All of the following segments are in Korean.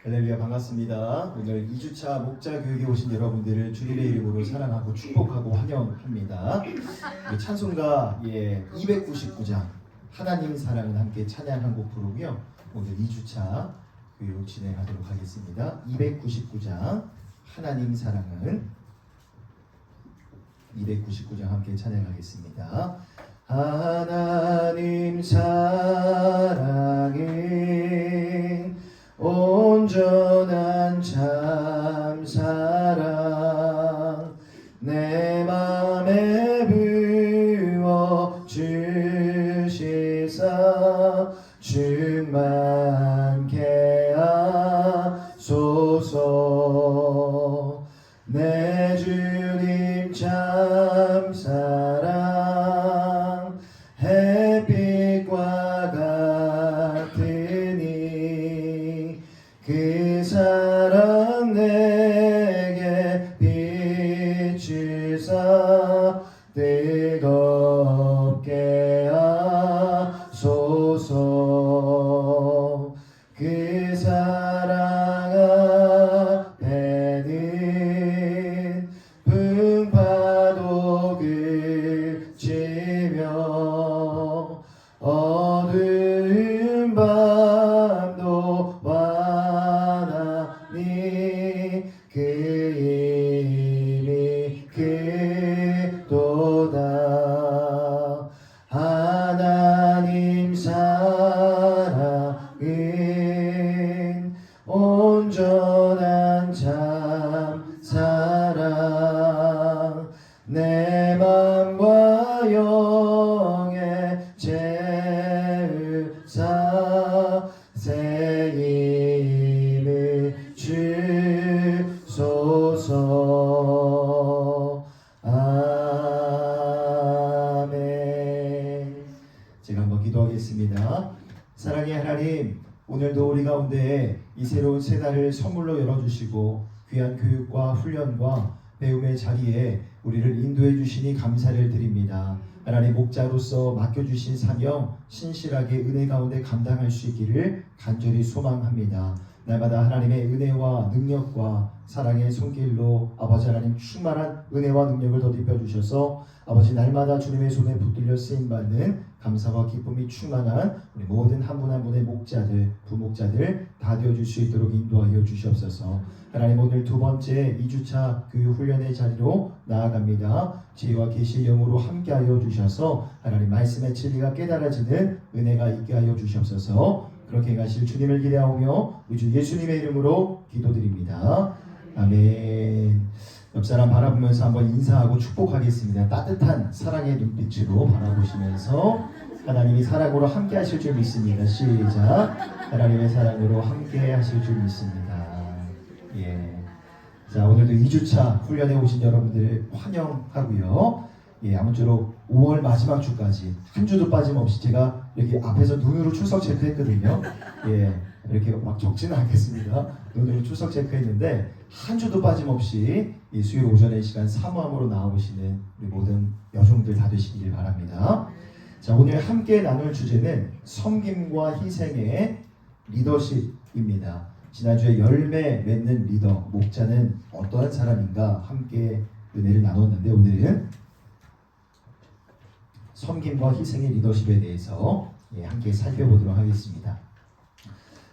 할렐루야, 반갑습니다. 오늘 2주차 목자 교육에 오신 여러분들을 주님의 이름으로 사랑하고 축복하고 환영합니다. 찬송가 299장 하나님 사랑은 함께 찬양 한 곡 부르고요. 오늘 2주차 교육 진행하도록 하겠습니다. 299장 하나님 사랑은 299장 함께 찬양하겠습니다. 하나님 사랑은 온전한 참사랑 내 맘에 부어 주시사 충만케 하소서. 내 주님 참사랑 햇빛과 같으니 그 사랑 내게 비추사 뜨겁게 하소서. 그 사랑 앞에는 풍파도 그치며 어두운 밤도 완하니 그 힘이 크도다. 하나님 사랑은 온전한 참사랑 내 맘과 영에 채우사 새 힘을 주소서. 아멘. 제가 한번 기도하겠습니다. 사랑의 하나님, 오늘도 우리 가운데 이 새로운 새 달을 선물로 열어주시고 귀한 교육과 훈련과 배움의 자리에 우리를 인도해 주시니 감사를 드립니다. 하나님, 목자로서 맡겨주신 사명 신실하게 은혜 가운데 감당할 수 있기를 간절히 소망합니다. 날마다 하나님의 은혜와 능력과 사랑의 손길로 아버지 하나님 충만한 은혜와 능력을 덧입혀 주셔서 아버지 날마다 주님의 손에 붙들려 쓰임받는 감사와 기쁨이 충만한 우리 모든 한 분 한 분의 목자들, 부목자들 다 되어줄 수 있도록 인도하여 주시옵소서. 하나님, 오늘 두 번째 2주차 교육 훈련의 자리로 나아갑니다. 지혜와 계시의 영으로 함께하여 주셔서 하나님 말씀의 진리가 깨달아지는 은혜가 있게 하여 주시옵소서. 그렇게 가실 주님을 기대하오며 우리 주 예수님의 이름으로 기도드립니다. 아멘. 옆 사람 바라보면서 한번 인사하고 축복하겠습니다. 따뜻한 사랑의 눈빛으로 바라보시면서 하나님이 사랑으로 함께 하실 줄 믿습니다. 시작. 하나님의 사랑으로 함께 하실 줄 믿습니다. 예. 자, 오늘도 2주차 훈련에 오신 여러분들 환영하고요. 예, 아무쪼록 5월 마지막 주까지 한 주도 빠짐없이 제가 이렇게 앞에서 눈으로 출석 체크했거든요. 예, 이렇게 막 적지는 않겠습니다. 눈으로 출석 체크했는데 한 주도 빠짐없이 이 수요일 오전의 시간 사모함으로 나오시는 우리 모든 여종들 다 되시길 바랍니다. 자, 오늘 함께 나눌 주제는 섬김과 희생의 리더십입니다. 지난주에 열매 맺는 리더, 목자는 어떠한 사람인가 함께 은혜를 나눴는데 오늘은 섬김과 희생의 리더십에 대해서 함께 살펴보도록 하겠습니다.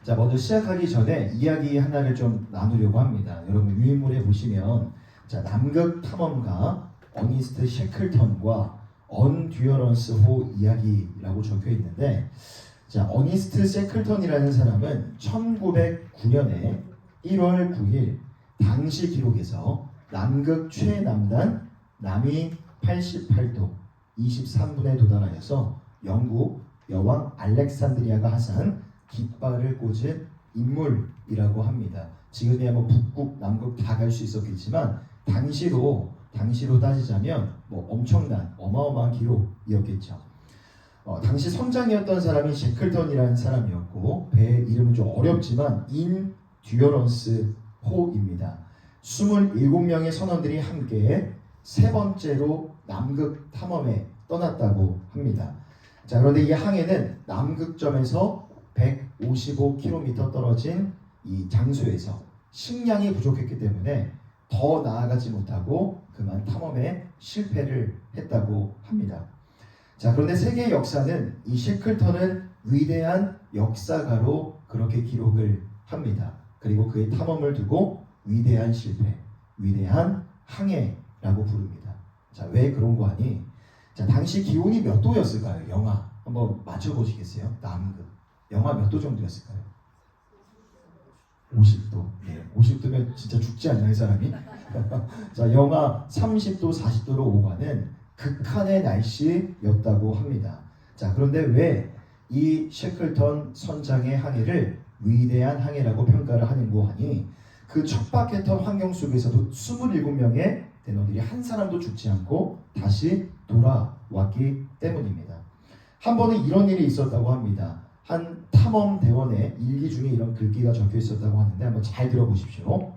자, 먼저 시작하기 전에 이야기 하나를 좀 나누려고 합니다. 여러분 유인물에 보시면 자, 남극 탐험가 어니스트 셰클턴과 언듀어런스 호 이야기라고 적혀 있는데, 자, 어니스트 셰클턴이라는 사람은 1909년에 1월 9일 당시 기록에서 남극 최남단 남위 88도 23분에 도달하여서 영국 여왕 알렉산드리아가 하산 깃발을 꽂은 인물이라고 합니다. 지금이야 뭐 북극, 남극 다 갈 수 있었겠지만 당시로 따지자면 뭐 엄청난 어마어마한 기록이었겠죠. 당시 선장이었던 사람이 셰클턴이라는 사람이었고 배의 이름은 좀 어렵지만 인듀어런스 호입니다. 27명의 선원들이 함께 세 번째로 남극 탐험에 떠났다고 합니다. 자, 그런데 이 항해는 남극점에서 155km 떨어진 이 장소에서 식량이 부족했기 때문에 더 나아가지 못하고 그만 탐험에 실패를 했다고 합니다. 자, 그런데 세계 역사는 이 셰클턴은 위대한 역사가로 그렇게 기록을 합니다. 그리고 그의 탐험을 두고 위대한 실패, 위대한 항해라고 부릅니다. 자, 왜 그런 거 아니? 자, 당시 기온이 몇 도였을까요? 영하 한번 맞춰보시겠어요? 남극 영하 몇 도 정도였을까요? 50도. 네, 50도면 진짜 죽지 않나요, 사람이? 자, 영하 30도, 40도로 오가는 극한의 날씨였다고 합니다. 자, 그런데 왜 이 셰클턴 선장의 항해를 위대한 항해라고 평가를 하는고 하니, 그 척박했던 환경 속에서도 27명의 대너들이 한 사람도 죽지 않고 다시 돌아왔기 때문입니다. 한 번은 이런 일이 있었다고 합니다. 한 탐험대원의 일기 중에 이런 글귀가 적혀 있었다고 하는데 한번 잘 들어보십시오.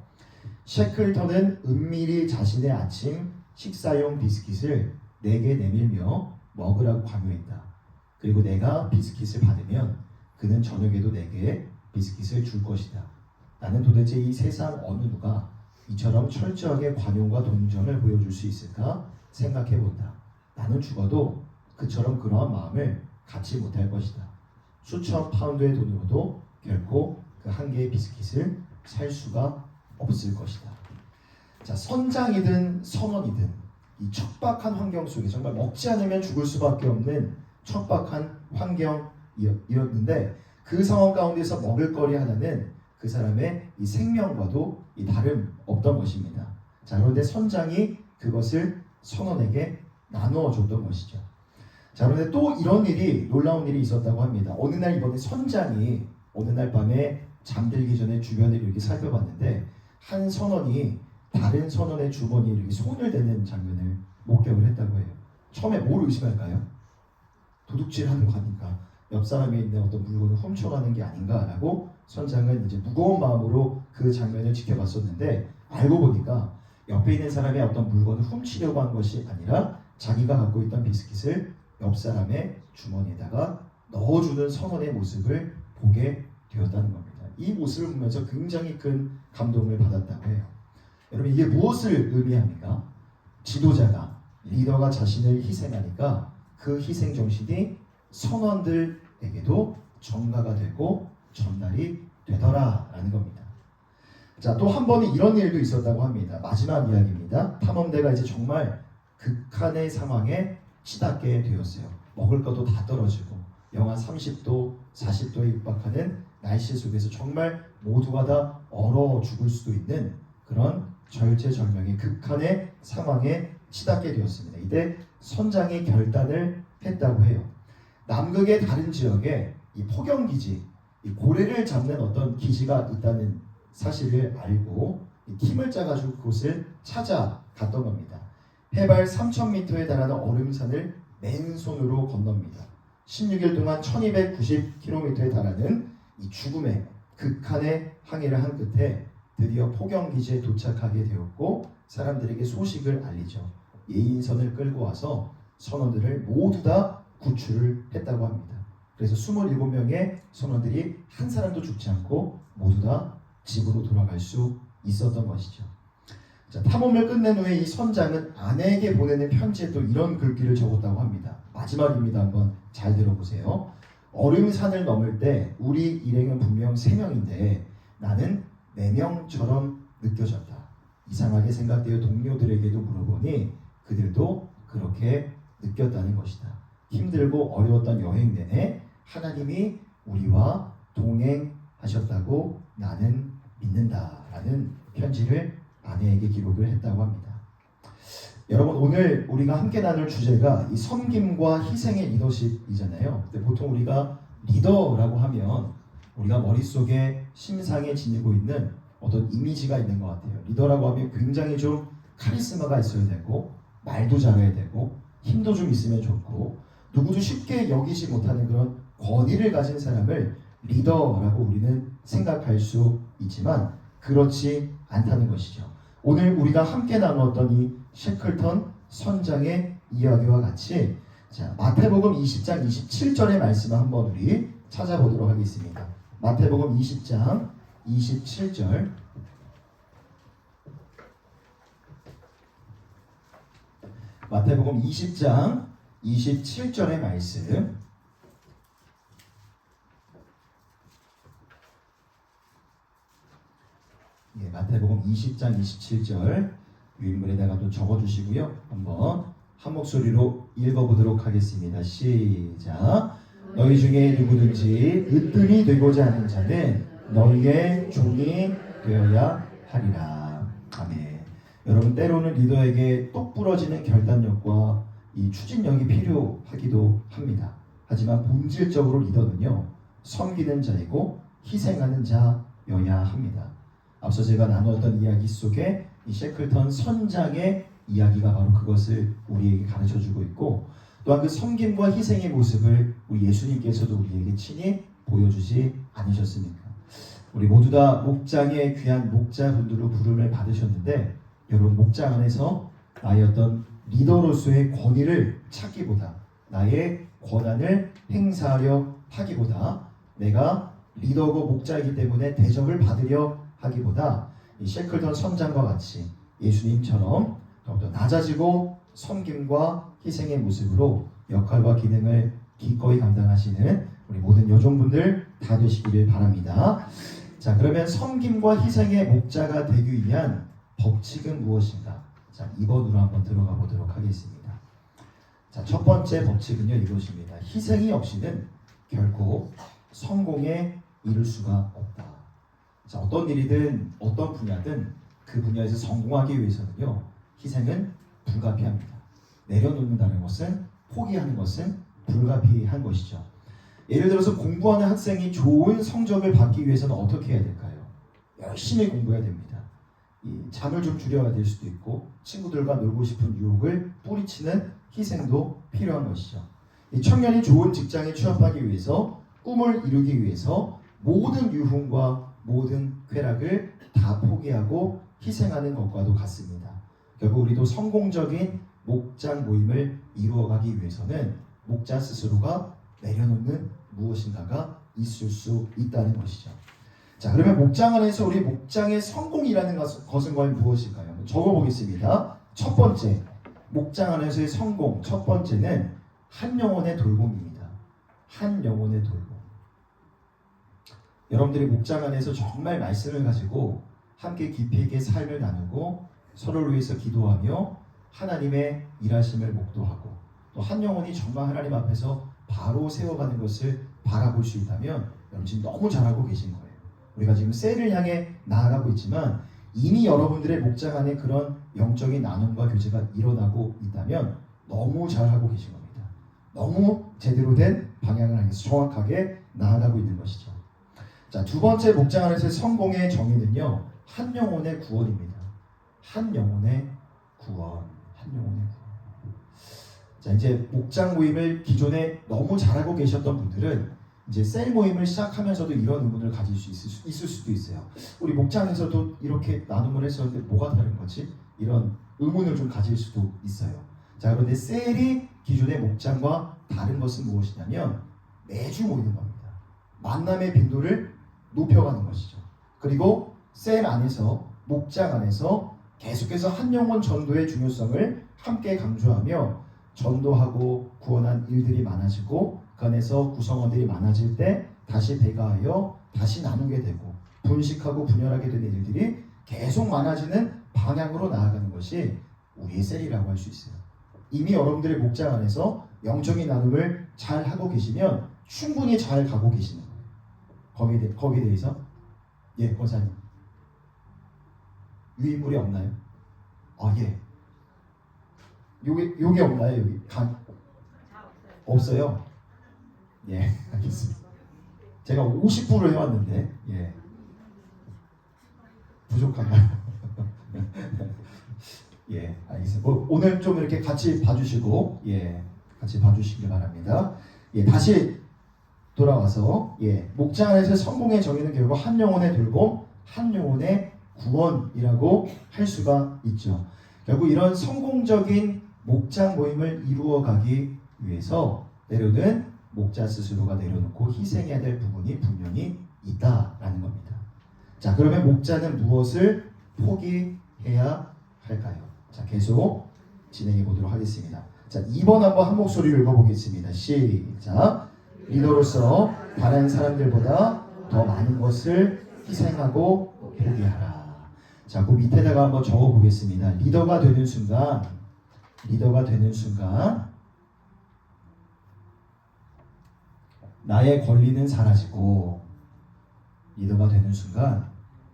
셰클턴은 은밀히 자신의 아침 식사용 비스킷을 내게 내밀며 먹으라고 강요했다. 그리고 내가 비스킷을 받으면 그는 저녁에도 내게 비스킷을 줄 것이다. 나는 도대체 이 세상 어느 누가 이처럼 철저하게 관용과 동정을 보여줄 수 있을까 생각해본다. 나는 죽어도 그처럼 그러한 마음을 갖지 못할 것이다. 수천 파운드의 돈으로도 결코 그 한 개의 비스킷을 살 수가 없을 것이다. 자, 선장이든 선원이든 이 척박한 환경 속에 정말 먹지 않으면 죽을 수밖에 없는 척박한 환경이었는데, 그 상황 가운데서 먹을 거리 하나는 그 사람의 이 생명과도 이 다름 없던 것입니다. 자, 그런데 선장이 그것을 선원에게 나누어 줬던 것이죠. 자, 그런데 또 이런 일이, 놀라운 일이 있었다고 합니다. 어느 날 이번에 선장이 어느 날 밤에 잠들기 전에 주변을 이렇게 살펴봤는데, 한 선원이 다른 선원의 주머니에 이렇게 손을 대는 장면을 목격을 했다고 해요. 처음에 뭘 의심할까요? 도둑질하는 거 아닌가, 옆 사람이 있는 어떤 물건을 훔쳐가는 게 아닌가라고 선장은 이제 무거운 마음으로 그 장면을 지켜봤었는데, 알고 보니까 옆에 있는 사람의 어떤 물건을 훔치려고 한 것이 아니라 자기가 갖고 있던 비스킷을 옆 사람의 주머니에다가 넣어주는 선원의 모습을 보게 되었다는 겁니다. 이 모습을 보면서 굉장히 큰 감동을 받았다고 해요. 여러분, 이게 무엇을 의미합니까? 지도자가, 리더가 자신을 희생하니까 그 희생 정신이 선원들에게도 전가가 되고 전달이 되더라라는 겁니다. 자, 또 한 번은 이런 일도 있었다고 합니다. 마지막 이야기입니다. 탐험대가 이제 정말 극한의 상황에 치닫게 되었어요. 먹을 것도 다 떨어지고 영하 30도, 40도에 육박하는 날씨 속에서 정말 모두가 다 얼어 죽을 수도 있는 그런 절체절명의 극한의 상황에 치닫게 되었습니다. 이때 선장이 결단을 했다고 해요. 남극의 다른 지역에 이 포경기지, 이 고래를 잡는 어떤 기지가 있다는 사실을 알고 이 팀을 짜가지고 그곳을 찾아갔던 겁니다. 해발 3,000m에 달하는 얼음산을 맨손으로 건넙니다. 16일 동안 1290km에 달하는 이 죽음의 극한의 항해를 한 끝에 드디어 포경기지에 도착하게 되었고, 사람들에게 소식을 알리죠. 예인선을 끌고 와서 선원들을 모두 다 구출을 했다고 합니다. 그래서 27명의 선원들이 한 사람도 죽지 않고 모두 다 집으로 돌아갈 수 있었던 것이죠. 자, 탐험을 끝낸 후에 이 선장은 아내에게 보내는 편지에 또 이런 글귀를 적었다고 합니다. 마지막입니다. 한번 잘 들어보세요. 얼음산을 넘을 때 우리 일행은 분명 3명인데 나는 4명처럼 느껴졌다. 이상하게 생각되어 동료들에게도 물어보니 그들도 그렇게 느꼈다는 것이다. 힘들고 어려웠던 여행 내내 하나님이 우리와 동행하셨다고 나는 믿는다라는 편지를 아내에게 기록을 했다고 합니다. 여러분, 오늘 우리가 함께 나눌 주제가 이 섬김과 희생의 리더십이잖아요. 근데 보통 우리가 리더라고 하면 우리가 머릿속에 심상에 지니고 있는 어떤 이미지가 있는 것 같아요. 리더라고 하면 굉장히 좀 카리스마가 있어야 되고, 말도 잘해야 되고, 힘도 좀 있으면 좋고, 누구도 쉽게 여기지 못하는 그런 권위를 가진 사람을 리더라고 우리는 생각할 수 있지만 그렇지 않다는 것이죠. 오늘 우리가 함께 나누었던 이 셰클턴 선장의 이야기와 같이 자, 마태복음 20장 27절의 말씀을 한번 우리 찾아보도록 하겠습니다. 마태복음 20장 27절. 마태복음 20장 27절의 말씀. 예, 마태복음 20장 27절 유인물에다가 또 적어주시고요. 한번 한 목소리로 읽어보도록 하겠습니다. 시작. 너희 중에 누구든지 으뜸이 되고자 하는 자는 너희의 종이 되어야 하리라. 아멘. 여러분, 때로는 리더에게 똑 부러지는 결단력과 이 추진력이 필요하기도 합니다. 하지만 본질적으로 리더는요, 섬기는 자이고 희생하는 자여야 합니다. 앞서 제가 나누었던 이야기 속에 이 셰클턴 선장의 이야기가 바로 그것을 우리에게 가르쳐주고 있고, 또한 그 섬김과 희생의 모습을 우리 예수님께서도 우리에게 친히 보여주지 않으셨습니까? 우리 모두 다 목장의 귀한 목자분들로 부름을 받으셨는데, 여러분, 목장 안에서 나의 어떤 리더로서의 권위를 찾기보다, 나의 권한을 행사하려 하기보다, 내가 리더고 목자이기 때문에 대접을 받으려 하기보다 이 셰클턴 선장과 같이 예수님처럼 더욱더 낮아지고 섬김과 희생의 모습으로 역할과 기능을 기꺼이 감당하시는 우리 모든 여종분들 다 되시기를 바랍니다. 자, 그러면 섬김과 희생의 목자가 되기 위한 법칙은 무엇인가? 자, 2번으로 한번 들어가 보도록 하겠습니다. 자, 첫 번째 법칙은요, 이것입니다. 희생이 없이는 결코 성공에 이를 수가 없다. 자, 어떤 일이든 어떤 분야든 그 분야에서 성공하기 위해서는요, 희생은 불가피합니다. 내려놓는다는 것은, 포기하는 것은 불가피한 것이죠. 예를 들어서 공부하는 학생이 좋은 성적을 받기 위해서는 어떻게 해야 될까요? 열심히 공부해야 됩니다. 이 잠을 좀 줄여야 될 수도 있고, 친구들과 놀고 싶은 유혹을 뿌리치는 희생도 필요한 것이죠. 이 청년이 좋은 직장에 취업하기 위해서, 꿈을 이루기 위해서 모든 유흥과 모든 쾌락을 다 포기하고 희생하는 것과도 같습니다. 결국 우리도 성공적인 목장 모임을 이루어가기 위해서는 목자 스스로가 내려놓는 무엇인가가 있을 수 있다는 것이죠. 자, 그러면 목장 안에서 우리 목장의 성공이라는 것은 과연 무엇일까요? 적어보겠습니다. 첫 번째, 목장 안에서의 성공, 첫 번째는 한 영혼의 돌봄입니다. 한 영혼의 돌봄. 여러분들이 목장 안에서 정말 말씀을 가지고 함께 깊이 있게 삶을 나누고 서로를 위해서 기도하며 하나님의 일하심을 목도하고 또 한 영혼이 정말 하나님 앞에서 바로 세워가는 것을 바라볼 수 있다면 여러분 지금 너무 잘하고 계신 거예요. 우리가 지금 셀을 향해 나아가고 있지만 이미 여러분들의 목장 안에 그런 영적인 나눔과 교제가 일어나고 있다면 너무 잘하고 계신 겁니다. 너무 제대로 된 방향을 향해서 정확하게 나아가고 있는 것이죠. 자, 두 번째 목장 안에서의 성공의 정의는요, 한 영혼의 구원입니다. 한 영혼의 구원, 한 영혼의 구원. 자, 이제 목장 모임을 기존에 너무 잘하고 계셨던 분들은 이제 셀 모임을 시작하면서도 이런 의문을 가질 수 있을 수도 있어요. 우리 목장에서도 이렇게 나눔을 했었는데 뭐가 다른 거지? 이런 의문을 좀 가질 수도 있어요. 자, 그런데 셀이 기존의 목장과 다른 것은 무엇이냐면 매주 모이는 겁니다. 만남의 빈도를 높여가는 것이죠. 그리고 셀 안에서, 목장 안에서 계속해서 한 영혼 전도의 중요성을 함께 강조하며 전도하고 구원한 일들이 많아지고 그 안에서 구성원들이 많아질 때 다시 배가하여 다시 나누게 되고 분식하고 분열하게 되는 일들이 계속 많아지는 방향으로 나아가는 것이 우리의 셀이라고 할 수 있어요. 이미 여러분들의 목장 안에서 영적인 나눔을 잘 하고 계시면 충분히 잘 가고 계시는 거예요. 거기에 대해서 예, 권사님 유인물이 없나요? 아, 예. 요게 없나요? 여기 없어요? 예, 알겠습니다. 제가 50부를 해왔는데 예, 부족한가요? 예, 알겠습니다. 오늘 좀 이렇게 같이 봐주시고 예, 같이 봐주시길 바랍니다. 예, 다시 돌아와서 예, 목장 안에서 성공의 정의는 결국 한 영혼의 돌봄, 한 영혼의 구원이라고 할 수가 있죠. 결국 이런 성공적인 목장 모임을 이루어가기 위해서 때로는 목자 스스로가 내려놓고 희생해야 될 부분이 분명히 있다라는 겁니다. 자, 그러면 목자는 무엇을 포기해야 할까요? 자, 계속 진행해 보도록 하겠습니다. 자, 2번 한번 한 목소리로 읽어보겠습니다. 시작. 리더로서 다른 사람들보다 더 많은 것을 희생하고 포기하라. 자, 그 밑에다가 한번 적어보겠습니다. 리더가 되는 순간 나의 권리는 사라지고, 리더가 되는 순간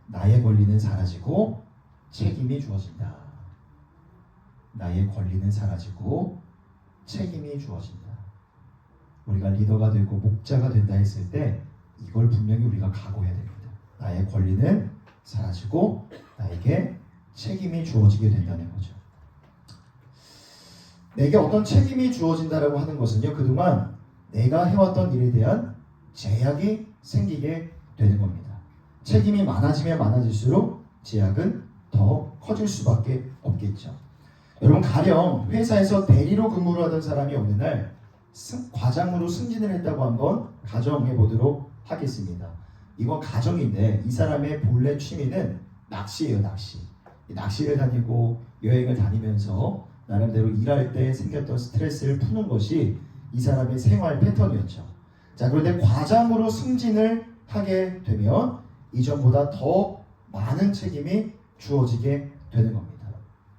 나의 권리는 사라지고 책임이 주어진다. 나의 권리는 사라지고 책임이 주어진다. 우리가 리더가 되고 목자가 된다 했을 때 이걸 분명히 우리가 각오해야 됩니다. 나의 권리는 사라지고 나에게 책임이 주어지게 된다는 거죠. 내게 어떤 책임이 주어진다라고 하는 것은요, 그동안 내가 해왔던 일에 대한 제약이 생기게 되는 겁니다. 책임이 많아지면 많아질수록 제약은 더 커질 수밖에 없겠죠. 여러분, 가령 회사에서 대리로 근무를 하던 사람이 어느 날 과장으로 승진을 했다고 한번 가정해 보도록 하겠습니다. 이건 가정인데 이 사람의 본래 취미는 낚시예요. 낚시를 다니고 여행을 다니면서 나름대로 일할 때 생겼던 스트레스를 푸는 것이 이 사람의 생활 패턴이었죠. 자, 그런데 과장으로 승진을 하게 되면 이전보다 더 많은 책임이 주어지게 되는 겁니다.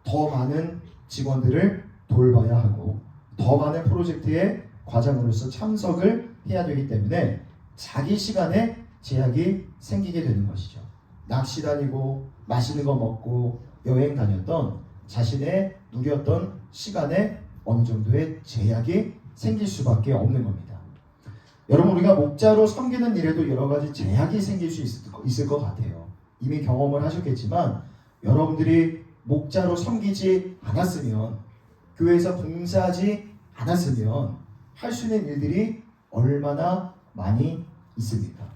더 많은 직원들을 돌봐야 하고 더 많은 프로젝트에 과장으로서 참석을 해야 되기 때문에 자기 시간에 제약이 생기게 되는 것이죠. 낚시 다니고 맛있는 거 먹고 여행 다녔던 자신의 누렸던 시간에 어느 정도의 제약이 생길 수밖에 없는 겁니다. 여러분, 우리가 목자로 섬기는 일에도 여러 가지 제약이 생길 수 있을 것 같아요. 이미 경험을 하셨겠지만 여러분들이 목자로 섬기지 않았으면, 교회에서 봉사하지 않았으면 할 수 있는 일들이 얼마나 많이 있습니까?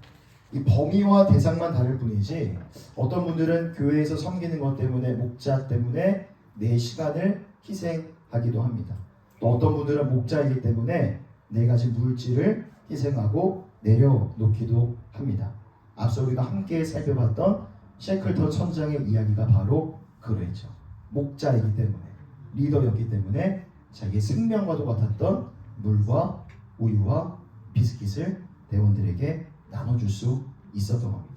이 범위와 대상만 다를 뿐이지 어떤 분들은 교회에서 섬기는 것 때문에, 목자 때문에 내 시간을 희생하기도 합니다. 또 어떤 분들은 목자이기 때문에 네 가지 물질을 희생하고 내려놓기도 합니다. 앞서 우리가 함께 살펴봤던 셰클턴 선장의 이야기가 바로 그랬죠. 목자이기 때문에, 리더였기 때문에 자기 생명과도 같았던 물과 우유와 비스킷을 대원들에게 나눠줄 수 있었던 겁니다.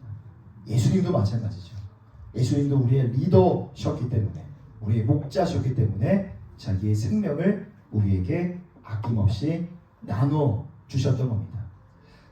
예수님도 마찬가지죠. 예수님도 우리의 리더셨기 때문에, 우리의 목자셨기 때문에 자기의 생명을 우리에게 아낌없이 나눠주셨던 겁니다.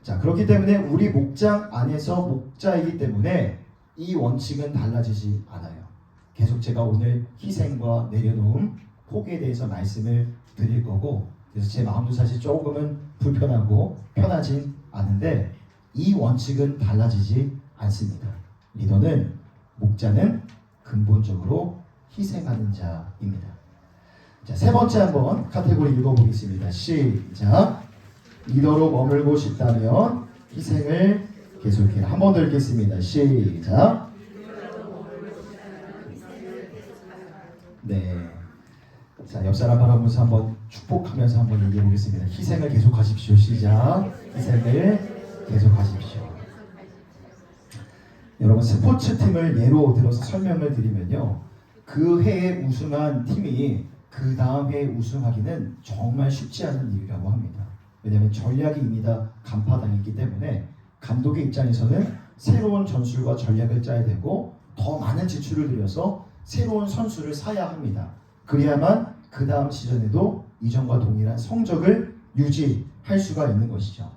자, 그렇기 때문에 우리 목장 안에서 목자이기 때문에 이 원칙은 달라지지 않아요. 계속 제가 오늘 희생과 내려놓음, 포기에 대해서 말씀을 드릴 거고, 그래서 제 마음도 사실 조금은 불편하고 편하진 않은데 이 원칙은 달라지지 않습니다. 리더는, 목자는 근본적으로 희생하는 자입니다. 자, 세 번째 한번 카테고리 읽어보겠습니다. 시작. 리더로 머물고 싶다면 희생을 계속해라. 한 번 더 읽겠습니다. 시작. 네. 자, 옆 사람 바라보면서 한번 축복하면서 한번 얘기해 보겠습니다. 희생을 계속하십시오. 시작. 희생을 계속하십시오. 여러분, 스포츠 팀을 예로 들어서 설명을 드리면요, 그 해에 우승한 팀이 그 다음 해에 우승하기는 정말 쉽지 않은 일이라고 합니다. 왜냐하면 전략이 이미 다 간파당했기 때문에 감독의 입장에서는 새로운 전술과 전략을 짜야 되고 더 많은 지출을 들여서 새로운 선수를 사야 합니다. 그래야만 그 다음 시즌에도 이전과 동일한 성적을 유지할 수가 있는 것이죠.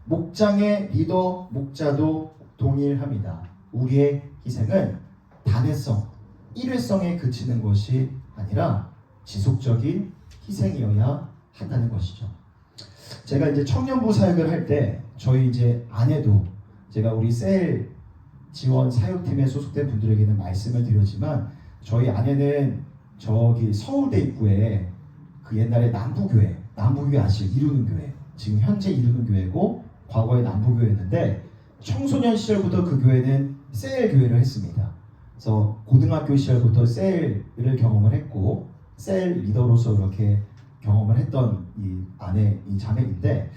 목장의 리더, 목자도 동일합니다. 우리의 희생은 단회성, 일회성에 그치는 것이 아니라 지속적인 희생이어야 한다는 것이죠. 제가 이제 청년부 사역을 할 때 저희 이제 아내도, 제가 우리 셀 지원 사역팀에 소속된 분들에게는 말씀을 드렸지만 저희 아내는 저기 서울대 입구에 그 옛날에 남부교회 아시죠? 이루는 교회, 지금 현재 이루는 교회고 과거에 남부교회였는데 청소년 시절부터 그 교회는 셀 교회를 했습니다. 그래서 고등학교 시절부터 셀을 경험을 했고 셀 리더로서 그렇게 경험을 했던 이 아내, 이 자매인데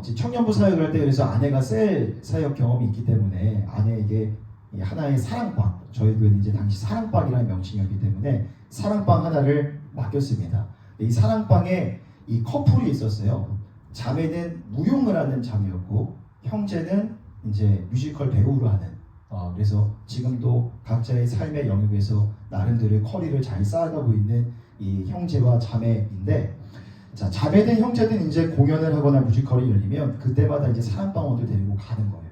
이제 청년부 사역을 할 때 그래서 아내가 셀 사역 경험이 있기 때문에 아내에게 이 하나의 사랑방, 저희 교회는 이제 당시 사랑방이라는 명칭이었기 때문에 사랑방 하나를 맡겼습니다. 이 사랑방에 이 커플이 있었어요. 자매는 무용을 하는 자매였고 형제는 이제 뮤지컬 배우로 하는 그래서 지금도 각자의 삶의 영역에서 나름대로의 커리를 잘 쌓아가고 있는 이 형제와 자매인데, 자, 자매든 형제든 이제 공연을 하거나 뮤지컬이 열리면 그때마다 이제 사랑방원들 데리고 가는 거예요.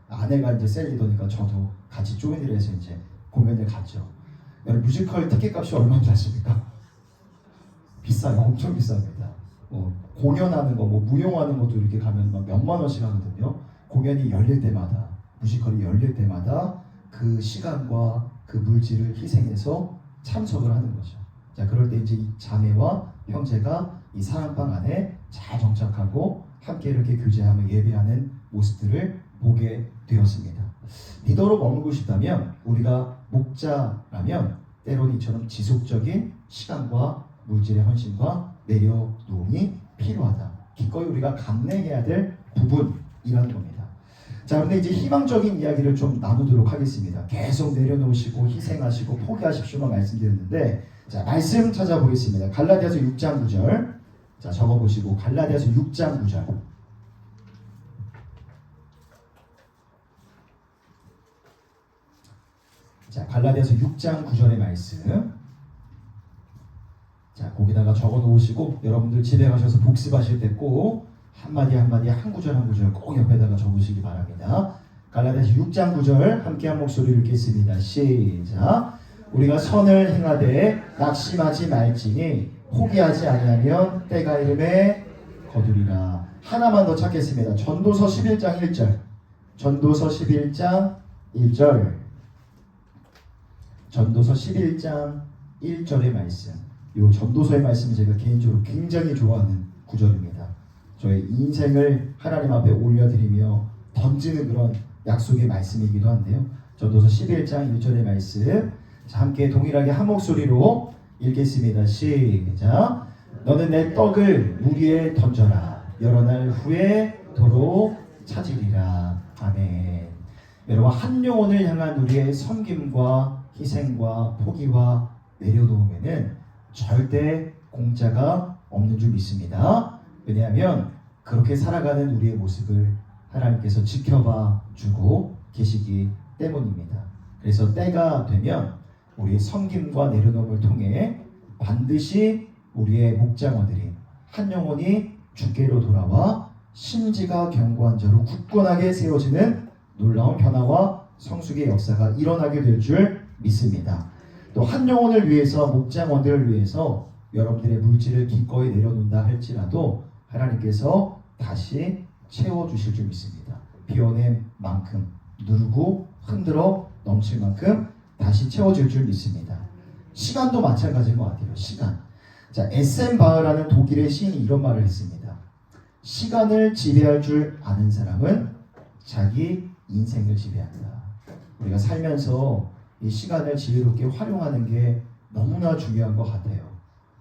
아내가 이제 셀 리더니까 저도 같이 조인을 해서 이제 공연을 갔죠. 여러분 뮤지컬 티켓 값이 얼마인지 아십니까? 비싸요. 엄청 비쌉니다. 공연하는 거, 무용하는 것도 이렇게 가면 막 몇만 원씩 하거든요. 공연이 열릴 때마다, 뮤지컬이 열릴 때마다 그 시간과 그 물질을 희생해서 참석을 하는 거죠. 자, 그럴 때 이제 이 자매와 형제가 이 사랑방 안에 잘 정착하고 함께 이렇게 교제하며 예배하는 모습들을 보게 되었습니다. 리더로 머물고 싶다면 우리가 목자라면 때로는 이처럼 지속적인 시간과 물질의 헌신과 내려놓음이 필요하다. 기꺼이 우리가 감내해야 될 부분이라는 겁니다. 자, 그런데 이제 희망적인 이야기를 좀 나누도록 하겠습니다. 계속 내려놓으시고 희생하시고 포기하십시오만 말씀드렸는데, 자, 말씀 찾아보겠습니다. 갈라디아서 6장 9절. 자, 적어보시고 갈라디아서 6장 9절. 자, 갈라디아서 6장 9절의 말씀. 자, 거기다가 적어 놓으시고 여러분들 집에 가셔서 복습하실 때 꼭 한마디 한마디 한 구절 한 구절 꼭 옆에다가 적으시기 바랍니다. 갈라디아서 6장 9절 함께 한 목소리를 읽겠습니다. 시작. 우리가 선을 행하되 낙심하지 말지니 포기하지 아니하면 때가 이름에 거두리라. 하나만 더 찾겠습니다. 전도서 11장 1절. 전도서 11장 1절. 전도서 11장 1절의 말씀. 이 전도서의 말씀을 제가 개인적으로 굉장히 좋아하는 구절입니다. 저의 인생을 하나님 앞에 올려드리며 던지는 그런 약속의 말씀이기도 한데요. 전도서 11장 1절의 말씀. 자, 함께 동일하게 한 목소리로 읽겠습니다. 시작. 너는 내 떡을 물 위에 던져라. 여러 날 후에 도로 찾으리라. 아멘. 여러분, 한 영혼을 향한 우리의 섬김과 희생과 포기와 내려놓음에는 절대 공짜가 없는 줄 믿습니다. 왜냐하면 그렇게 살아가는 우리의 모습을 하나님께서 지켜봐 주고 계시기 때문입니다. 그래서 때가 되면 우리의 섬김과 내려놓음을 통해 반드시 우리의 목장어들이 한 영혼이 주께로 돌아와 심지가 견고한 자로 굳건하게 세워지는 놀라운 변화와 성숙의 역사가 일어나게 될 줄 믿습니다. 또 한 영혼을 위해서, 목장원들을 위해서 여러분들의 물질을 기꺼이 내려놓는다 할지라도 하나님께서 다시 채워주실 줄 믿습니다. 비워낸 만큼 누르고 흔들어 넘칠 만큼 다시 채워질 줄 믿습니다. 시간도 마찬가지인 것 같아요. 시간. 자, SM 바흐라는 독일의 시인이 이런 말을 했습니다. 시간을 지배할 줄 아는 사람은 자기 인생을 지배한다. 우리가 살면서 이 시간을 지혜롭게 활용하는 게 너무나 중요한 것 같아요.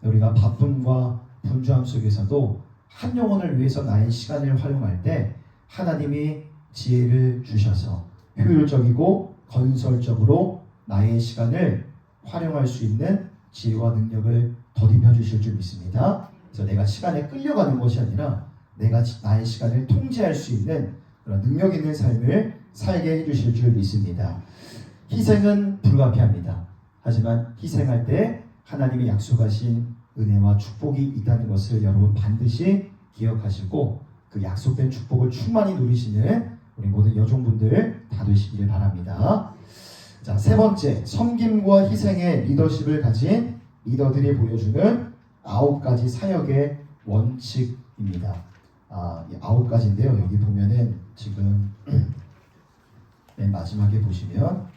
우리가 바쁨과 분주함 속에서도 한 영혼을 위해서 나의 시간을 활용할 때 하나님이 지혜를 주셔서 효율적이고 건설적으로 나의 시간을 활용할 수 있는 지혜와 능력을 더딥혀 주실 줄 믿습니다. 그래서 내가 시간에 끌려가는 것이 아니라 내가 나의 시간을 통제할 수 있는 그런 능력 있는 삶을 살게 해주실 줄 믿습니다. 희생은 불가피합니다. 하지만 희생할 때 하나님이 약속하신 은혜와 축복이 있다는 것을 여러분 반드시 기억하시고 그 약속된 축복을 충만히 누리시는 우리 모든 여종분들 다 되시기를 바랍니다. 자, 세 번째, 섬김과 희생의 리더십을 가진 리더들이 보여주는 9가지 사역의 원칙입니다. 9가지인데요. 여기 보면은 지금 맨 마지막에 보시면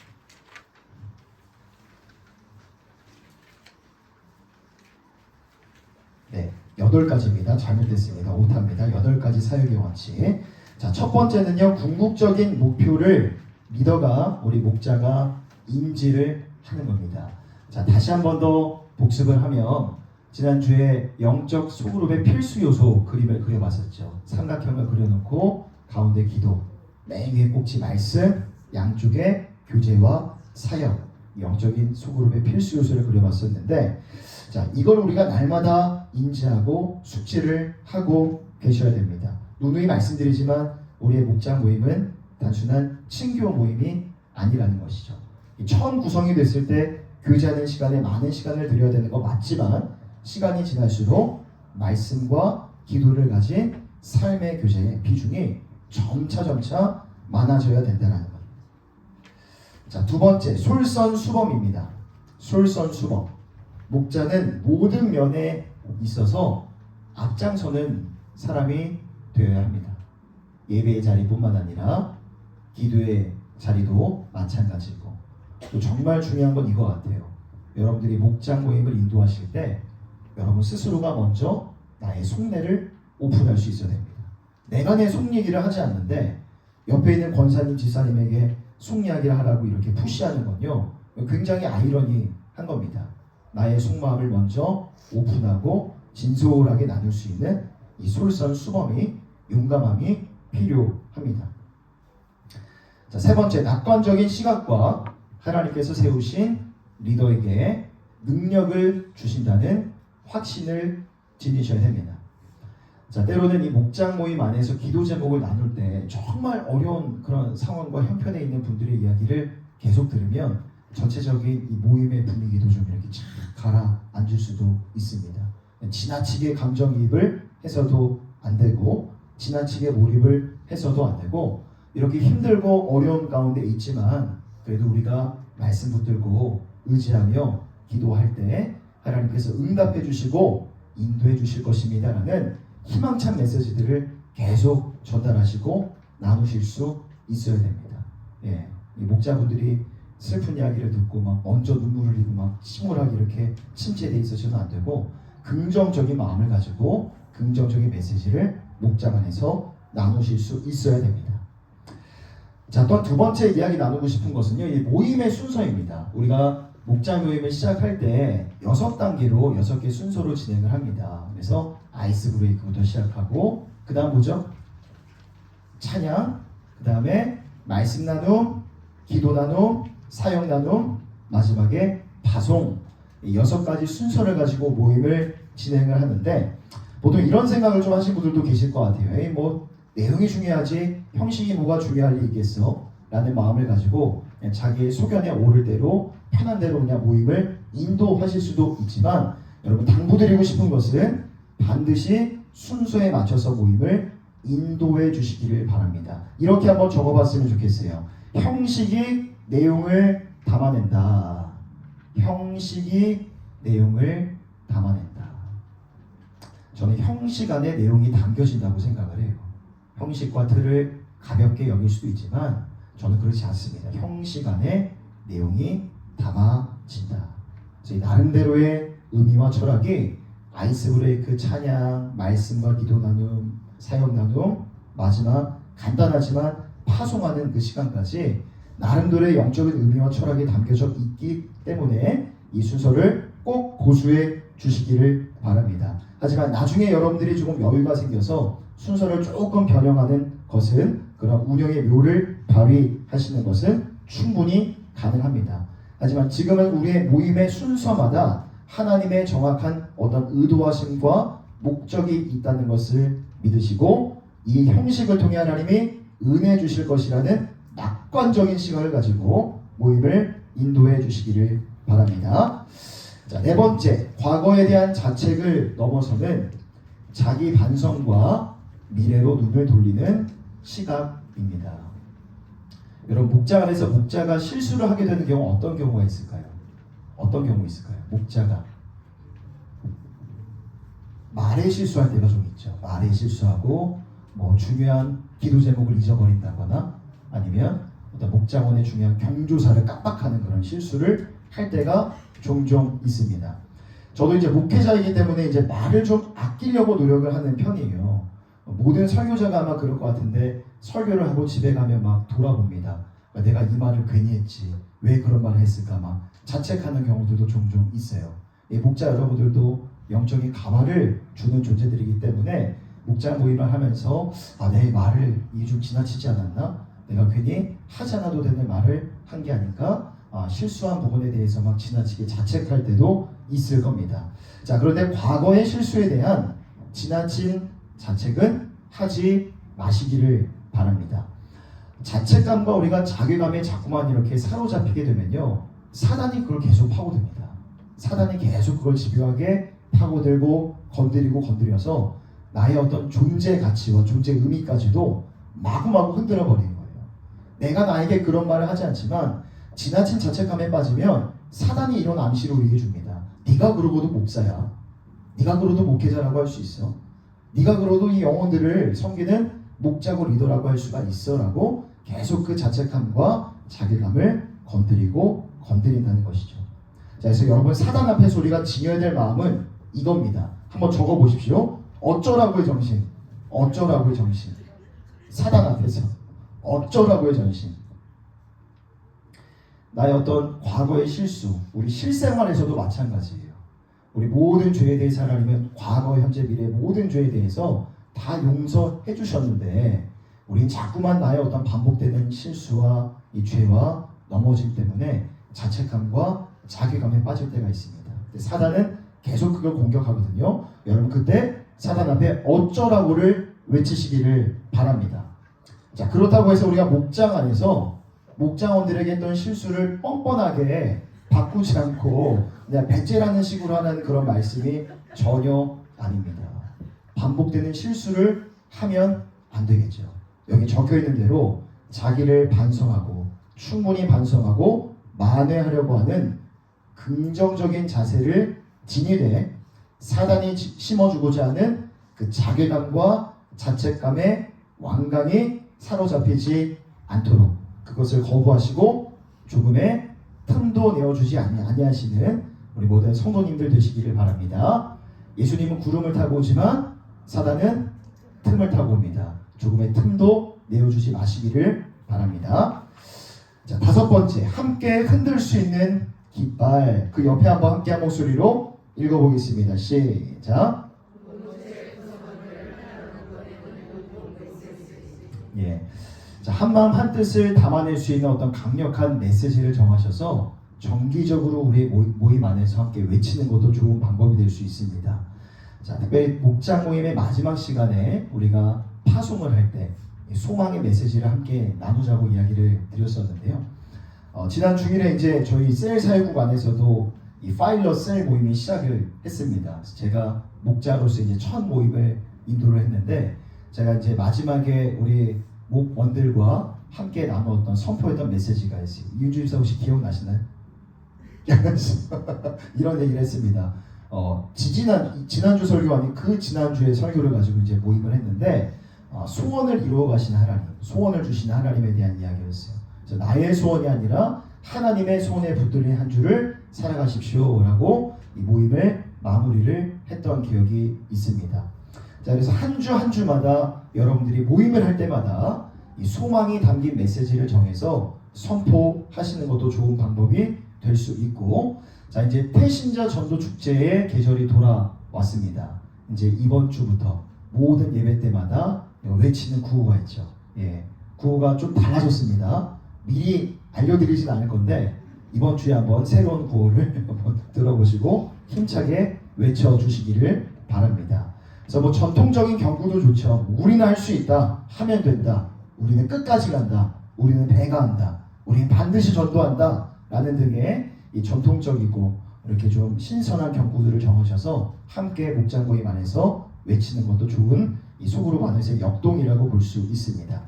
네, 8가지입니다. 잘못됐습니다. 오타입니다. 8가지 사역의 원칙. 자, 첫 번째는요, 궁극적인 목표를 리더가, 우리 목자가 인지를 하는 겁니다. 자, 다시 한 번 더 복습을 하면 지난주에 영적 소그룹의 필수 요소 그림을 그려봤었죠. 삼각형을 그려놓고 가운데 기도, 맨 위에 꼭지 말씀, 양쪽에 교제와 사역, 영적인 소그룹의 필수 요소를 그려봤었는데, 자, 이걸 우리가 날마다 인지하고 숙지를 하고 계셔야 됩니다. 누누이 말씀드리지만 우리의 목장 모임은 단순한 친교 모임이 아니라는 것이죠. 처음 구성이 됐을 때 교제하는 시간에 많은 시간을 들여야 되는 거 맞지만, 시간이 지날수록 말씀과 기도를 가진 삶의 교제의 비중이 점차 많아져야 된다는 것. 자, 두 번째, 솔선수범입니다. 솔선수범. 목자는 모든 면에 있어서 앞장서는 사람이 되어야 합니다. 예배의 자리뿐만 아니라 기도의 자리도 마찬가지고, 또 정말 중요한 건 이거 같아요. 여러분들이 목장 모임을 인도하실 때 여러분 스스로가 먼저 나의 속내를 오픈할 수 있어야 됩니다. 내가 내 속 얘기를 하지 않는데 옆에 있는 권사님, 지사님에게 속 이야기를 하라고 이렇게 푸시하는 건요, 굉장히 아이러니한 겁니다. 나의 속마음을 먼저 오픈하고 진솔하게 나눌 수 있는 이 솔선수범이, 용감함이 필요합니다. 자, 세 번째, 낙관적인 시각과 하나님께서 세우신 리더에게 능력을 주신다는 확신을 지니셔야 됩니다. 자, 때로는 이 목장 모임 안에서 기도 제목을 나눌 때 정말 어려운 그런 상황과 형편에 있는 분들의 이야기를 계속 들으면 전체적인 이 모임의 분위기도 좀 이렇게 가라앉을 수도 있습니다. 지나치게 감정이입을 해서도 안 되고, 지나치게 몰입을 해서도 안 되고, 이렇게 힘들고 어려운 가운데 있지만 그래도 우리가 말씀 붙들고 의지하며 기도할 때 하나님께서 응답해 주시고 인도해 주실 것입니다라는 희망찬 메시지들을 계속 전달하시고 나누실 수 있어야 됩니다. 예, 이 목자분들이 슬픈 이야기를 듣고 막 먼저 눈물을 흘리고 막 침울하게 이렇게 침체돼 있어서는 안 되고, 긍정적인 마음을 가지고 긍정적인 메시지를 목장 안에서 나누실 수 있어야 됩니다. 자, 또 두 번째 이야기 나누고 싶은 것은요, 이 모임의 순서입니다. 우리가 목장 모임을 시작할 때 6단계로 6개 순서로 진행을 합니다. 그래서 아이스 브레이크부터 시작하고, 그 다음 뭐죠? 찬양, 그 다음에 말씀 나눔, 기도 나눔, 사역 나눔, 마지막에 파송, 이 6가지 순서를 가지고 모임을 진행을 하는데, 보통 이런 생각을 좀 하신 분들도 계실 것 같아요. 에이, 뭐 내용이 중요하지 형식이 뭐가 중요할 리 있겠어? 라는 마음을 가지고 그냥 자기의 소견에 오를 대로 편한 대로 그냥 모임을 인도하실 수도 있지만, 여러분 당부드리고 싶은 것은 반드시 순서에 맞춰서 모임을 인도해 주시기를 바랍니다. 이렇게 한번 적어봤으면 좋겠어요. 형식이 내용을 담아낸다. 형식이 내용을 담아낸다. 저는 형식 안에 내용이 담겨진다고 생각을 해요. 형식과 틀을 가볍게 여길 수도 있지만 저는 그렇지 않습니다. 형식 안에 내용이 담아진다. 저희 나름대로의 의미와 철학이 아이스 브레이크, 찬양, 말씀과 기도 나눔, 사역 나눔, 마지막 간단하지만 파송하는 그 시간까지 나름대로의 영적인 의미와 철학이 담겨져 있기 때문에 이 순서를 꼭 고수해 주시기를 바랍니다. 하지만 나중에 여러분들이 조금 여유가 생겨서 순서를 조금 변형하는 것은, 그런 운영의 묘를 발휘하시는 것은 충분히 가능합니다. 하지만 지금은 우리의 모임의 순서마다 하나님의 정확한 어떤 의도하심과 목적이 있다는 것을 믿으시고, 이 형식을 통해 하나님이 은혜 주실 것이라는 낙관적인 시각을 가지고 모임을 인도해 주시기를 바랍니다. 자, 네 번째, 과거에 대한 자책을 넘어서는 자기 반성과 미래로 눈을 돌리는 시각입니다. 여러분, 목장 안에서 목자가 실수를 하게 되는 경우 어떤 경우가 있을까요? 어떤 경우 있을까요? 목자가 말에 실수할 때가 좀 있죠. 말에 실수하고 뭐 중요한 기도 제목을 잊어버린다거나, 아니면 어떤 목장원의 중요한 경조사를 깜빡하는 그런 실수를 할 때가 종종 있습니다. 저도 이제 목회자이기 때문에 이제 말을 좀 아끼려고 노력을 하는 편이에요. 모든 설교자가 아마 그럴 것 같은데, 설교를 하고 집에 가면 막 돌아봅니다. 내가 이 말을 괜히 했지, 왜 그런 말을 했을까 막 자책하는 경우들도 종종 있어요. 목자 여러분들도 영적인 감화를 주는 존재들이기 때문에 목장 모임을 하면서 내 말을 이게 좀 지나치지 않았나? 내가 괜히 하지 않아도 되는 말을 한 게 아닌가? 실수한 부분에 대해서 막 지나치게 자책할 때도 있을 겁니다. 자, 그런데 과거의 실수에 대한 지나친 자책은 하지 마시기를 바랍니다. 자책감과 우리가 자괴감에 자꾸만 이렇게 사로잡히게 되면요, 사단이 그걸 계속 파고듭니다. 사단이 계속 그걸 집요하게 파고들고 건드려서 나의 어떤 존재 가치와 존재 의미까지도 마구마구 흔들어 버리는 거예요. 내가 나에게 그런 말을 하지 않지만 지나친 자책감에 빠지면 사단이 이런 암시를 우리에게 줍니다. 네가 그러고도 목사야. 네가 그러도 목회자라고 할 수 있어. 네가 그러도 이 영혼들을 섬기는 목자고 리더라고 할 수가 있어라고 계속 그 자책감과 자괴감을 건드린다는 것이죠. 자, 그래서 여러분, 사단 앞에서 우리가 지녀야 될 마음은 이겁니다. 한번 적어보십시오. 어쩌라고의 정신. 어쩌라고의 정신. 사단 앞에서 어쩌라고의 정신. 나의 어떤 과거의 실수, 우리 실생활에서도 마찬가지예요. 우리 모든 죄에 대해서 하나님은 과거, 현재, 미래 모든 죄에 대해서 다 용서해 주셨는데 우린 자꾸만 나의 어떤 반복되는 실수와 이 죄와 넘어짐 때문에 자책감과 자괴감에 빠질 때가 있습니다. 사단은 계속 그걸 공격하거든요. 여러분, 그때 사단 앞에 어쩌라고를 외치시기를 바랍니다. 자, 그렇다고 해서 우리가 목장 안에서 목장원들에게 했던 실수를 뻔뻔하게 바꾸지 않고 그냥 배째라는 식으로 하는 그런 말씀이 전혀 아닙니다. 반복되는 실수를 하면 안 되겠죠. 여기 적혀 있는 대로 자기를 반성하고 충분히 반성하고 만회하려고 하는 긍정적인 자세를 지니되 사단이 심어주고자 하는 그 자괴감과 자책감에 완강히 사로잡히지 않도록 그것을 거부하시고 조금의 틈도 내어주지 아니하시는 우리 모든 성도님들 되시기를 바랍니다. 예수님은 구름을 타고 오지만 사단은 틈을 타고 옵니다. 조금의 틈도 내어주지 마시기를 바랍니다. 자, 다섯 번째, 함께 흔들 수 있는 깃발. 그 옆에 한번 함께 한 목소리로 읽어보겠습니다. 시작. 예. 자, 한마음 한뜻을 담아낼 수 있는 어떤 강력한 메시지를 정하셔서 정기적으로 우리 모임 안에서 함께 외치는 것도 좋은 방법이 될 수 있습니다. 자, 특별히 목장 모임의 마지막 시간에 우리가 파송을 할 때 소망의 메시지를 함께 나누자고 이야기를 드렸었는데요. 지난 주일에 이제 저희 셀 사회국 안에서도 이 파일럿 셀 모임이 시작을 했습니다. 그래서 제가 목자로서 이제 첫 모임을 인도를 했는데 제가 이제 마지막에 우리 목원들과 함께 나누었던 선포했던 메시지가 있어요. 이윤주 집사 혹시 기억나시나요? 이런 얘기를 했습니다. 지난주 설교 아닌 그 지난주에 설교를 가지고 이제 모임을 했는데 소원을 이루어 가시는 하나님, 소원을 주시는 하나님에 대한 이야기였어요. 그래서 나의 소원이 아니라 하나님의 소원에 붙들린 한 주를 살아가십시오라고 이 모임을 마무리를 했던 기억이 있습니다. 자, 그래서 한 주 한 주마다 여러분들이 모임을 할 때마다 이 소망이 담긴 메시지를 정해서 선포하시는 것도 좋은 방법이 될 수 있고, 자, 이제 태신자 전도 축제의 계절이 돌아왔습니다. 이제 이번 주부터 모든 예배 때마다 외치는 구호가 있죠. 예, 구호가 좀 달라졌습니다. 미리 알려드리진 않을 건데 이번 주에 한번 새로운 구호를 한번 들어보시고 힘차게 외쳐주시기를 바랍니다. 그래서 뭐 전통적인 경구도 좋죠. 우리는 할 수 있다, 하면 된다, 우리는 끝까지 간다, 우리는 배가한다, 우리는 반드시 전도한다 라는 등의 이 전통적이고 이렇게 좀 신선한 경구들을 정하셔서 함께 목장 모임 안에서 외치는 것도 좋은 이 소그룹 안에서의 역동이라고 볼 수 있습니다.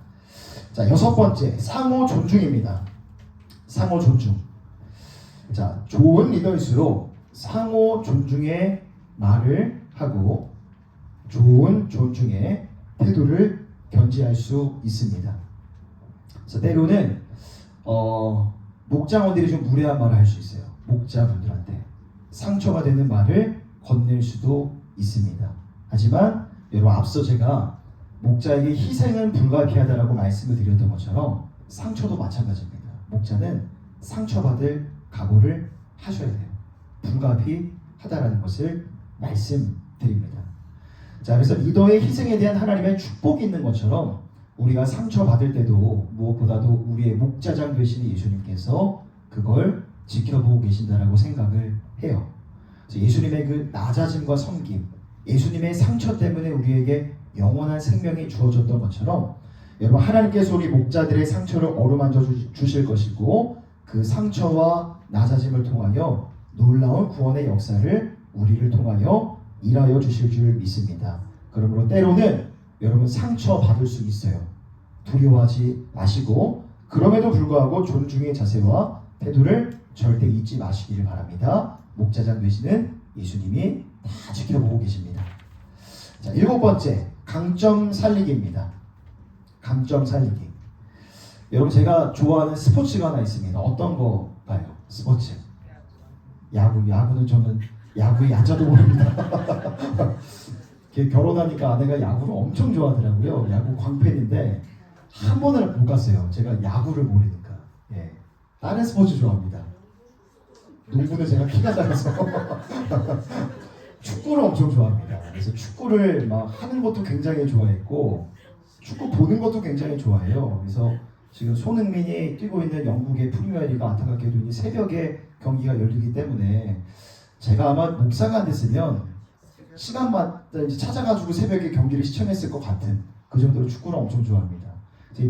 자, 여섯 번째, 상호 존중입니다. 상호 존중. 자, 좋은 리더일수록 상호 존중의 말을 하고 좋은 존중의 태도를 견지할 수 있습니다. 그래서 때로는 목장원들이 좀 무례한 말을 할 수 있어요. 목자분들한테 상처가 되는 말을 건넬 수도 있습니다. 하지만 여러분, 앞서 제가 목자에게 희생은 불가피하다라고 말씀을 드렸던 것처럼 상처도 마찬가지입니다. 목자는 상처받을 각오를 하셔야 돼요. 불가피하다라는 것을 말씀드립니다. 자, 그래서 리더의 희생에 대한 하나님의 축복이 있는 것처럼 우리가 상처받을 때도 무엇보다도 우리의 목자장 되시는 예수님께서 그걸 지켜보고 계신다라고 생각을 해요. 그래서 예수님의 그 낮아짐과 섬김, 예수님의 상처 때문에 우리에게 영원한 생명이 주어졌던 것처럼 여러분, 하나님께서 우리 목자들의 상처를 어루만져 주실 것이고 그 상처와 낮아짐을 통하여 놀라운 구원의 역사를 우리를 통하여 일하여 주실 줄 믿습니다. 그러므로 때로는 여러분 상처받을 수 있어요. 두려워하지 마시고 그럼에도 불구하고 존중의 자세와 태도를 절대 잊지 마시기를 바랍니다. 목자장 되시는 예수님이 다 지켜보고 계십니다. 자, 7번째, 강점 살리기입니다. 강점 살리기. 여러분, 제가 좋아하는 스포츠가 하나 있습니다. 어떤 거 봐요? 스포츠. 야구는 저는 야구의 야자도 모릅니다. 결혼하니까 아내가 야구를 엄청 좋아하더라고요. 야구 광팬인데 한 번을 못 갔어요. 제가 야구를 모르니까. 예. 다른 스포츠 좋아합니다. 농구는 제가 키가 작아서 축구를 엄청 좋아합니다. 그래서 축구를 막 하는 것도 굉장히 좋아했고 축구 보는 것도 굉장히 좋아해요. 그래서 지금 손흥민이 뛰고 있는 영국의 프리미어리가 안타깝게도 이제 새벽에 경기가 열리기 때문에 제가 아마 목사가 안 됐으면 시간마다 이제 찾아가지고 새벽에 경기를 시청했을 것 같은 그 정도로 축구를 엄청 좋아합니다.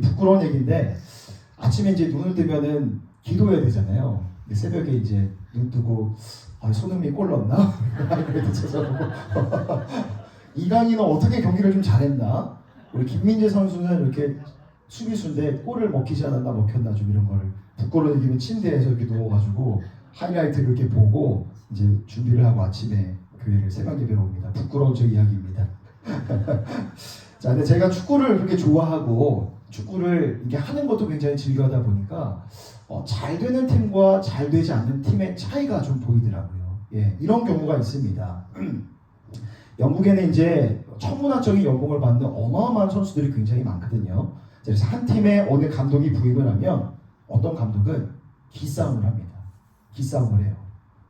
부끄러운 얘기인데 아침에 이제 눈을 뜨면은 기도해야 되잖아요. 근데 새벽에 이제 눈 뜨고 손흥민 골 넣었나? 그래도 찾아보고 이강인은 어떻게 경기를 좀 잘했나? 우리 김민재 선수는 이렇게 수비수인데 골을 먹히지 않았나 먹혔나 좀 이런 거를 부끄러운 얘기는 침대에서 이렇게 누워가지고 하이라이트를 이렇게 보고 이제 준비를 하고 아침에 교회를 새벽 예배로 옵니다. 부끄러운 저 이야기입니다. 자, 근데 제가 축구를 그렇게 좋아하고 축구를 이게 하는 것도 굉장히 즐겨하다 보니까 잘 되는 팀과 잘 되지 않는 팀의 차이가 좀 보이더라고요. 예, 이런 경우가 있습니다. 영국에는 이제 천문학적인 연봉을 받는 어마어마한 선수들이 굉장히 많거든요. 그래서 한 팀에 어느 감독이 부임을 하면 어떤 감독은 기싸움을 합니다. 기싸움을 해요.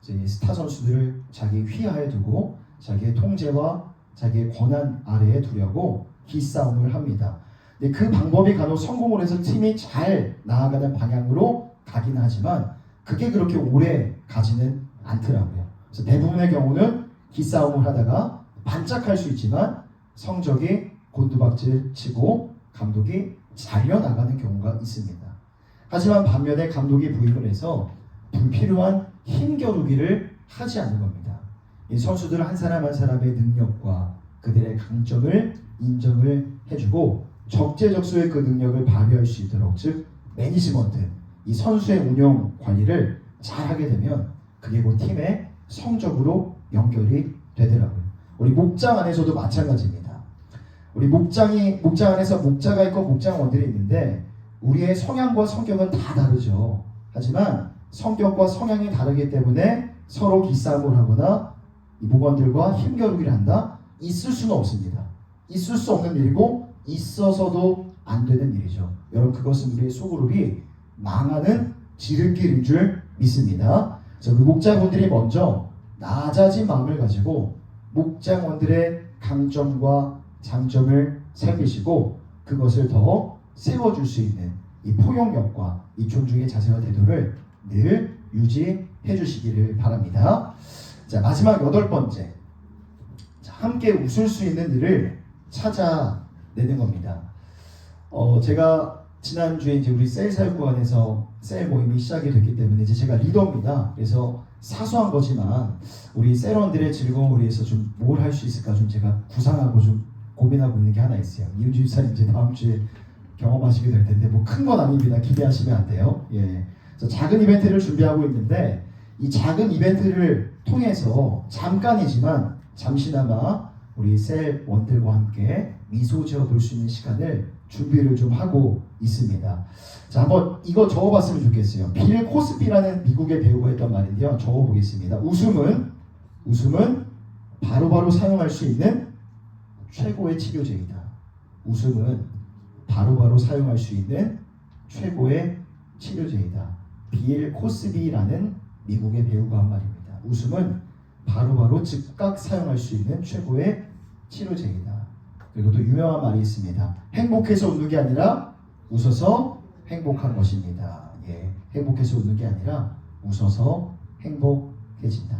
이제 스타 선수들을 자기 휘하에 두고 자기의 통제와 자기의 권한 아래에 두려고 기싸움을 합니다. 근데 그 방법이 간혹 성공을 해서 팀이 잘 나아가는 방향으로 가긴 하지만 그게 그렇게 오래 가지는 않더라고요. 그래서 대부분의 경우는 기싸움을 하다가 반짝할 수 있지만 성적이 곤두박질 치고 감독이 잘려나가는 경우가 있습니다. 하지만 반면에 감독이 부임을 해서 불필요한 힘겨루기를 하지 않는 겁니다. 이 선수들 한 사람 한 사람의 능력과 그들의 강점을 인정을 해주고 적재적소의 그 능력을 발휘할 수 있도록, 즉 매니지먼트, 이 선수의 운영 관리를 잘하게 되면 그게 곧 팀의 성적으로 연결이 되더라고요. 우리 목장 안에서도 마찬가지입니다. 우리 목장 안에서 목자가 있고 목장원들이 있는데 우리의 성향과 성격은 다 다르죠. 하지만 성격과 성향이 다르기 때문에 서로 기싸움을 하거나 이 목원들과 힘겨루기를 한다? 있을 수는 없습니다. 있을 수 없는 일이고 있어서도 안 되는 일이죠. 여러분, 그것은 우리의 소그룹이 망하는 지름길인 줄 믿습니다. 그래서 그 목장원들이 먼저 낮아진 마음을 가지고 목장원들의 강점과 장점을 살피시고 그것을 더 세워줄 수 있는 이 포용력과 이 존중의 자세와 태도를 늘 유지해 주시기를 바랍니다. 자, 마지막 8번째. 자, 함께 웃을 수 있는 일을 찾아내는 겁니다. 제가 지난주에 이제 우리 셀 사역관에서 셀 모임이 시작이 됐기 때문에 이제 제가 리더입니다. 그래서 사소한 거지만 우리 셀원들의 즐거움을 위해서 좀 뭘 할 수 있을까 좀 제가 구상하고 좀 고민하고 있는 게 하나 있어요. 이은주 집사님 이제 다음 주에 경험하시게 될 텐데 뭐 큰 건 아닙니다. 기대하시면 안 돼요. 예. 그래서 작은 이벤트를 준비하고 있는데 이 작은 이벤트를 통해서 잠깐이지만 잠시나마 우리 셀 원들과 함께 미소 지어 볼 수 있는 시간을 준비를 좀 하고 있습니다. 자, 한번 이거 적어봤으면 좋겠어요. 빌 코스비라는 미국의 배우가 했던 말인데요. 적어보겠습니다. 웃음은 바로바로 사용할 수 있는 최고의 치료제이다. 웃음은 바로바로 사용할 수 있는 최고의 치료제이다. 빌 코스비라는 미국의 배우가 한 말입니다. 웃음은 바로바로 즉각 사용할 수 있는 최고의 치료제이다. 그리고 또 유명한 말이 있습니다. 행복해서 웃는 게 아니라 웃어서 행복한 것입니다. 예, 행복해서 웃는 게 아니라 웃어서 행복해진다.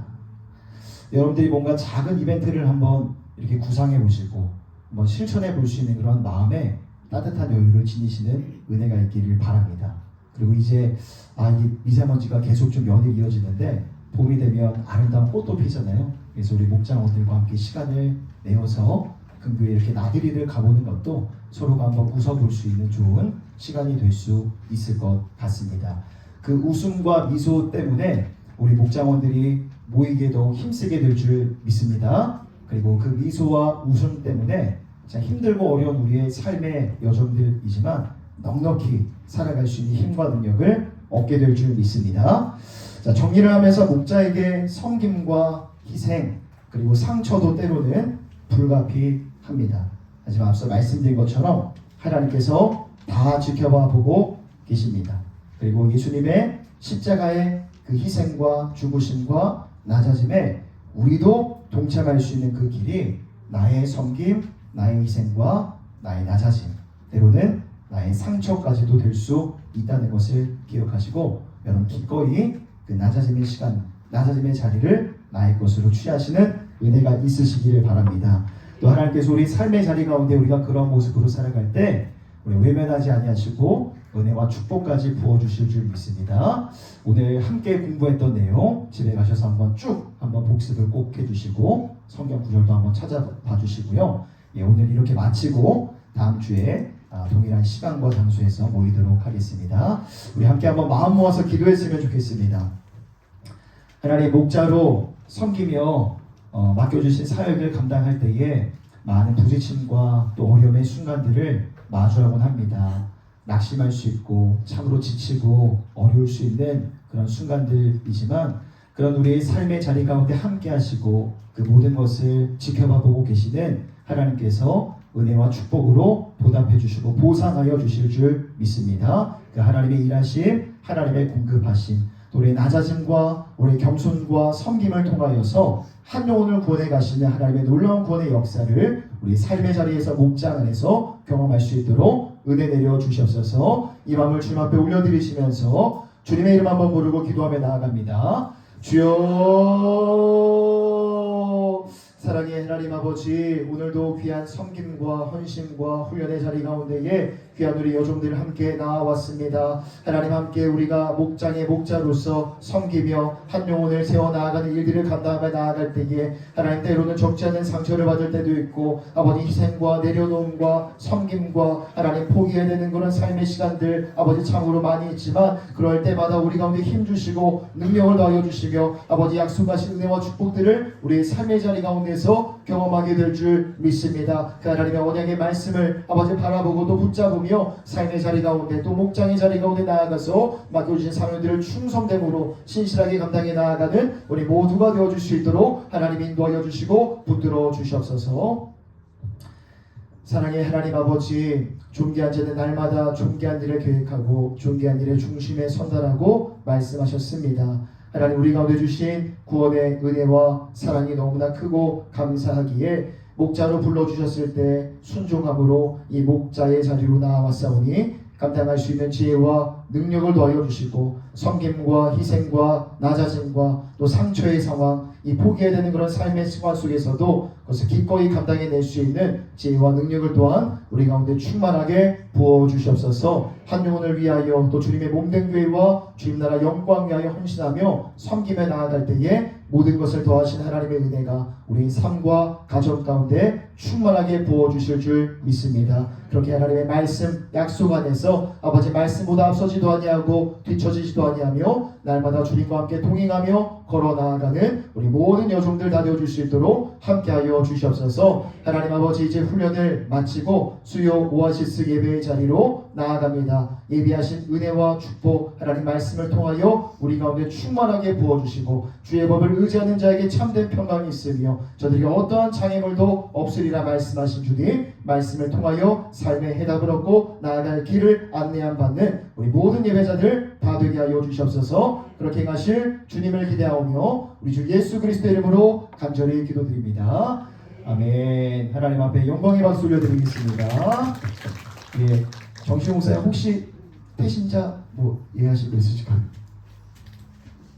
여러분들이 뭔가 작은 이벤트를 한번 이렇게 구상해 보시고 한번 실천해 볼 수 있는 그런 마음에 따뜻한 여유를 지니시는 은혜가 있기를 바랍니다. 그리고 이제 이 미세먼지가 계속 좀 연이 이어지는데 봄이 되면 아름다운 꽃도 피잖아요. 그래서 우리 목장원들과 함께 시간을 내어서 근교에 이렇게 나들이를 가보는 것도 서로가 한번 웃어볼 수 있는 좋은 시간이 될 수 있을 것 같습니다. 그 웃음과 미소 때문에 우리 목장원들이 모이게 더 힘쓰게 될 줄 믿습니다. 그리고 그 미소와 웃음 때문에 힘들고 어려운 우리의 삶의 여정들이지만 넉넉히 살아갈 수 있는 힘과 능력을 얻게 될 줄 믿습니다. 자, 정리를 하면서 목자에게 섬김과 희생 그리고 상처도 때로는 불가피합니다. 하지만 앞서 말씀드린 것처럼 하나님께서 다 지켜봐 보고 계십니다. 그리고 예수님의 십자가의 그 희생과 죽으심과 낮아짐에 우리도 동참할 수 있는 그 길이 나의 섬김, 나의 희생과 나의 낮아짐, 때로는 나의 상처까지도 될 수 있다는 것을 기억하시고 여러분 기꺼이 그 낮아짐의 시간, 낮아짐의 자리를 나의 것으로 취하시는 은혜가 있으시기를 바랍니다. 또 하나님께서 우리 삶의 자리 가운데 우리가 그런 모습으로 살아갈 때 우리 외면하지 아니하시고 은혜와 축복까지 부어주실 줄 믿습니다. 오늘 함께 공부했던 내용 집에 가셔서 한번 복습을 꼭 해주시고 성경 구절도 한번 찾아봐 주시고요. 예, 오늘 이렇게 마치고 다음 주에 동일한 시간과 장소에서 모이도록 하겠습니다. 우리 함께 한번 마음 모아서 기도했으면 좋겠습니다. 하나님 목자로 섬기며 맡겨주신 사역을 감당할 때에 많은 부딪힘과 또 어려움의 순간들을 마주하곤 합니다. 낙심할 수 있고 참으로 지치고 어려울 수 있는 그런 순간들이지만 그런 우리의 삶의 자리 가운데 함께 하시고 그 모든 것을 지켜봐 보고 계시는 하나님께서 은혜와 축복으로 보답해 주시고 보상하여 주실 줄 믿습니다. 그 하나님의 일하심, 하나님의 공급하심, 또 우리의 낮아짐과 우리의 겸손과 섬김을 통하여서 한 영혼을 구원해 가시는 하나님의 놀라운 구원의 역사를 우리 삶의 자리에서 목장 안에서 경험할 수 있도록 은혜 내려 주시옵소서. 이 마음을 주님 앞에 올려드리시면서 주님의 이름 한번 부르고 기도하며 나아갑니다. 주여, 사랑의 하나님 아버지, 오늘도 귀한 섬김과 헌신과 훈련의 자리 가운데에 귀한 우리 여종들 함께 나와왔습니다. 하나님 함께 우리가 목장의 목자로서 섬기며 한 영혼을 세워나가는 일들을 감당하며 나아갈 때에 하나님 때로는 적지 않은 상처를 받을 때도 있고 아버지 희생과 내려놓음과 섬김과 하나님 포기해야 되는 그런 삶의 시간들 아버지 참으로 많이 있지만 그럴 때마다 우리 가운데 힘주시고 능력을 더하여 주시며 아버지 약속하신 은혜와 축복들을 우리의 삶의 자리 가운데서 경험하게 될 줄 믿습니다. 그 하나님의 언약의 말씀을 아버지 바라보고 또 붙잡으며 삶의 자리 가운데 또 목장의 자리 가운데 나아가서 맡겨주신 사명들을 충성됨으로 신실하게 감당해 나아가는 우리 모두가 되어줄 수 있도록 하나님 인도하여 주시고 붙들어 주시옵소서. 사랑의 하나님 아버지, 존귀한 자는 날마다 존귀한 일을 계획하고 존귀한 일의 중심에 선달하고 말씀하셨습니다. 하나님 우리 가운데 주신 구원의 은혜와 사랑이 너무나 크고 감사하기에 목자로 불러주셨을 때 순종함으로 이 목자의 자리로 나아왔사오니 감당할 수 있는 지혜와 능력을 더하여 주시고 섬김과 희생과 낮아짐과 또 상처의 상황, 이 포기해야 되는 그런 삶의 습관 속에서도 그것을 기꺼이 감당해낼 수 있는 지혜와 능력을 또한 우리 가운데 충만하게 부어주시옵소서. 한 영혼을 위하여 또 주님의 몸된 교회와 주님 나라 영광 위하여 헌신하며 섬김에 나아갈 때에 모든 것을 더하신 하나님의 은혜가 우리 삶과 가정 가운데 충만하게 부어주실 줄 믿습니다. 그렇게 하나님의 말씀 약속 안에서 아버지 말씀보다 앞서지도 아니하고 뒤처지지도 아니하며 날마다 주님과 함께 동행하며 걸어 나아가는 우리 모든 여종들 다 되어줄 수 있도록 함께하여 주시옵소서. 하나님 아버지, 이제 훈련을 마치고 수요 오아시스 예배의 자리로 나아갑니다. 예비하신 은혜와 축복 하나님 말씀을 통하여 우리 가운데 충만하게 부어주시고 주의 법을 의지하는 자에게 참된 평강이 있으며 저들이 어떠한 장애물도 없으리라 말씀하신 주님 말씀을 통하여 삶의 해답을 얻고 나아갈 길을 안내함 받는 우리 모든 예배자들 다 되게 하여 주시옵소서. 그렇게 행하실 주님을 기대하오며 우리 주 예수 그리스도 이름으로 간절히 기도드립니다. 아멘. 하나님 앞에 영광의 박수 올려드리겠습니다. 예, 정시용 목사님 혹시 태신자 뭐 이해하실 거 있으실까요?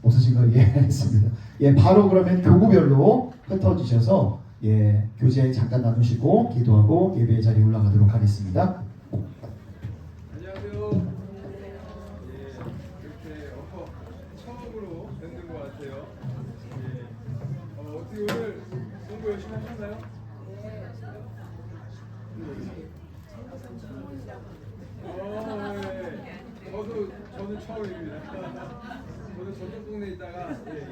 없으신가요? 예, 알겠습니다. 예, 바로 그러면 교구별로 흩어지셔서 예, 교제 잠깐 나누시고 기도하고 예배의 자리에 올라가도록 하겠습니다. 안녕하세요. 예, 이렇게 처음으로 뵙는 것 같아요. 예, 어떻게 오늘 공부 열심히 하셨나요? 네. 저는 처음입니다. 저는 저쪽 동네에 있다가 예,